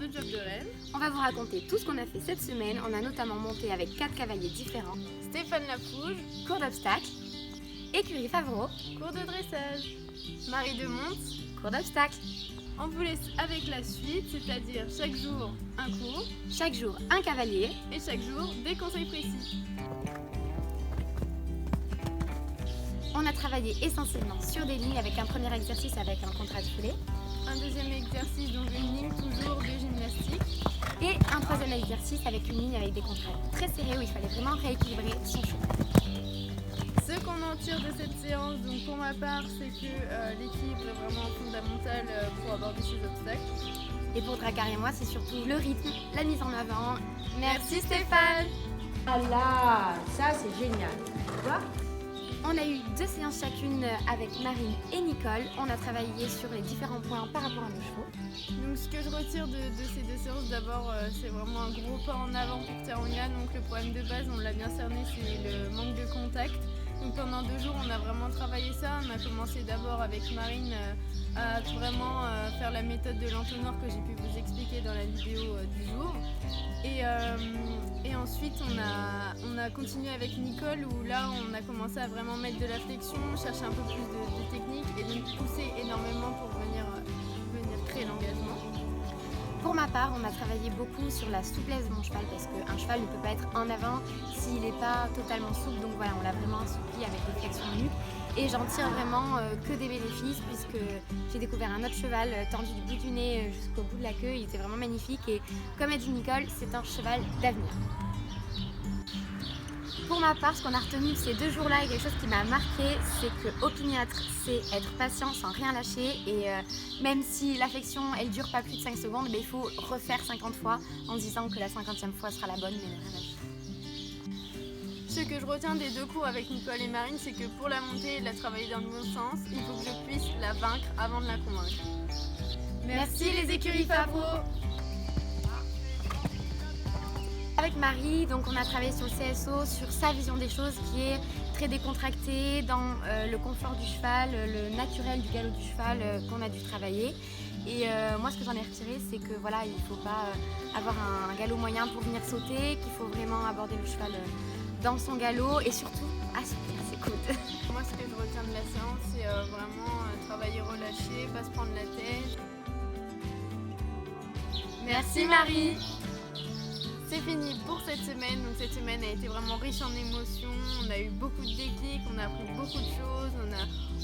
de Job de Rennes. On va vous raconter tout ce qu'on a fait cette semaine. On a notamment monté avec 4 cavaliers différents. Stéphane Lafouge, Cours d'obstacles. Écurie Favreau. cours de dressage. Marie Demonte. Cours d'obstacles. On vous laisse avec la suite, c'est-à-dire chaque jour un cours Chaque jour, un cavalier. et chaque jour des conseils précis. On a travaillé essentiellement sur des lignes avec un premier exercice avec un contrat de foulée. Un deuxième exercice, donc une ligne toujours de gymnastique. Et un troisième exercice avec une ligne avec des contrats très serrés où il fallait vraiment rééquilibrer son cheval. Ce qu'on en tire de cette séance, donc pour ma part, c'est que l'équilibre est vraiment fondamental pour aborder ces obstacles. Et pour Dracar et moi, c'est surtout le rythme, la mise en avant. Merci Stéphane. Ah là, ça c'est génial. Tu vois ? On a eu 2 séances chacune avec Marine et Nicole. On a travaillé sur les différents points par rapport à nos chevaux. Donc ce que je retire de ces 2 séances, d'abord c'est vraiment un gros pas en avant pour Tarounia. Donc le problème de base, on l'a bien cerné, c'est le manque de contact. Donc pendant 2 jours, on a vraiment travaillé ça. On a commencé d'abord avec Marine à vraiment faire la méthode de l'entonnoir que j'ai pu vous expliquer dans la vidéo du jour. Et ensuite, on a continué avec Nicole où là, on a commencé à vraiment mettre de la flexion, chercher un peu plus de technique et donc pousser énormément pour venir créer l'engagement. Pour ma part, on a travaillé beaucoup sur la souplesse de mon cheval parce qu'un cheval ne peut pas être en avant s'il n'est pas totalement souple. Donc voilà, on l'a vraiment assoupli avec des flexions de nuque. Et j'en tire vraiment que des bénéfices puisque j'ai découvert un autre cheval tendu du bout du nez jusqu'au bout de la queue. Il était vraiment magnifique et comme a dit Nicole, c'est un cheval d'avenir. Pour ma part, ce qu'on a retenu de ces 2 jours-là et quelque chose qui m'a marqué, c'est que opiniâtre, c'est être patient sans rien lâcher et même si l'affection elle dure pas plus de 5 secondes, il faut refaire 50 fois en se disant que la 50e fois sera la bonne mais ne rien lâcher. Ce que je retiens des 2 cours avec Nicole et Marine, c'est que pour la montée et la travailler dans le bon sens, il faut que je puisse la vaincre avant de la convaincre. Merci les écuries Favreau. Avec Marie, donc on a travaillé sur le CSO, sur sa vision des choses qui est très décontractée dans le confort du cheval, le naturel du galop du cheval qu'on a dû travailler. Et moi ce que j'en ai retiré c'est que voilà, il ne faut pas avoir un galop moyen pour venir sauter, qu'il faut vraiment aborder le cheval dans son galop et surtout assouplir ses côtes. Moi ce que je retiens de la séance c'est vraiment travailler relâché, pas se prendre la tête. Merci Marie. C'est fini pour cette semaine, donc cette semaine a été vraiment riche en émotions, on a eu beaucoup de déclics, on a appris beaucoup de choses,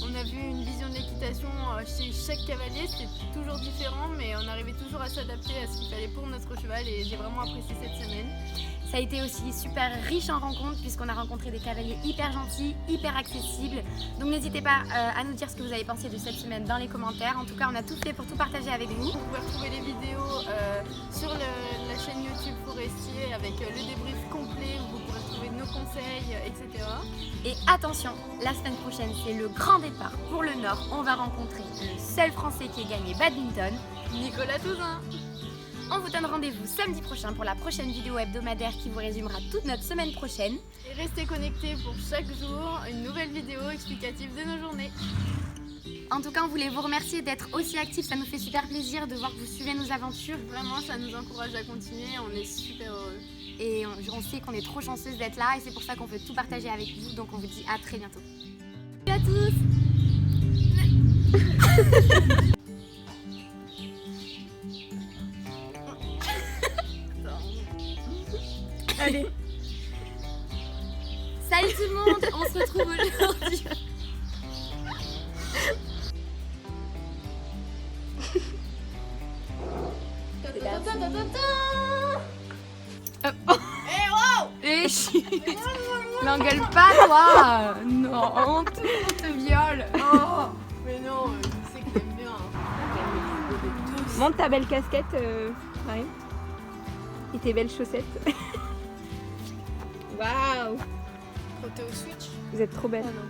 on a vu une vision de l'équitation chez chaque cavalier, c'était toujours différent mais on arrivait toujours à s'adapter à ce qu'il fallait pour notre cheval et j'ai vraiment apprécié cette semaine. Ça a été aussi super riche en rencontres puisqu'on a rencontré des cavaliers hyper gentils, hyper accessibles. Donc n'hésitez pas à nous dire ce que vous avez pensé de cette semaine dans les commentaires. En tout cas, on a tout fait pour tout partager avec vous. Vous pouvez retrouver les vidéos sur la chaîne YouTube Forestier avec le débrief complet où vous pourrez retrouver nos conseils, etc. Et attention, la semaine prochaine, c'est le grand départ pour le Nord. On va rencontrer le seul Français qui ait gagné badminton, Nicolas Touzin. On vous donne rendez-vous samedi prochain pour la prochaine vidéo hebdomadaire qui vous résumera toute notre semaine prochaine. Et restez connectés pour chaque jour une nouvelle vidéo explicative de nos journées. En tout cas, on voulait vous remercier d'être aussi actifs, ça nous fait super plaisir de voir que vous suivez nos aventures. Vraiment, ça nous encourage à continuer, on est super heureux. Et on sait qu'on est trop chanceuse d'être là et c'est pour ça qu'on veut tout partager avec vous, donc on vous dit à très bientôt. Salut à tous. Allez. Salut tout le monde, on se retrouve aujourd'hui. Eh chut. L'engueule pas toi. Non, tout le monde te viole. Oh, mais non, je sais que t'aimes bien. Monte ta belle casquette, Marie. Et tes belles chaussettes. Waouh. Quand t'es au switch. Vous êtes trop belle. Ah non,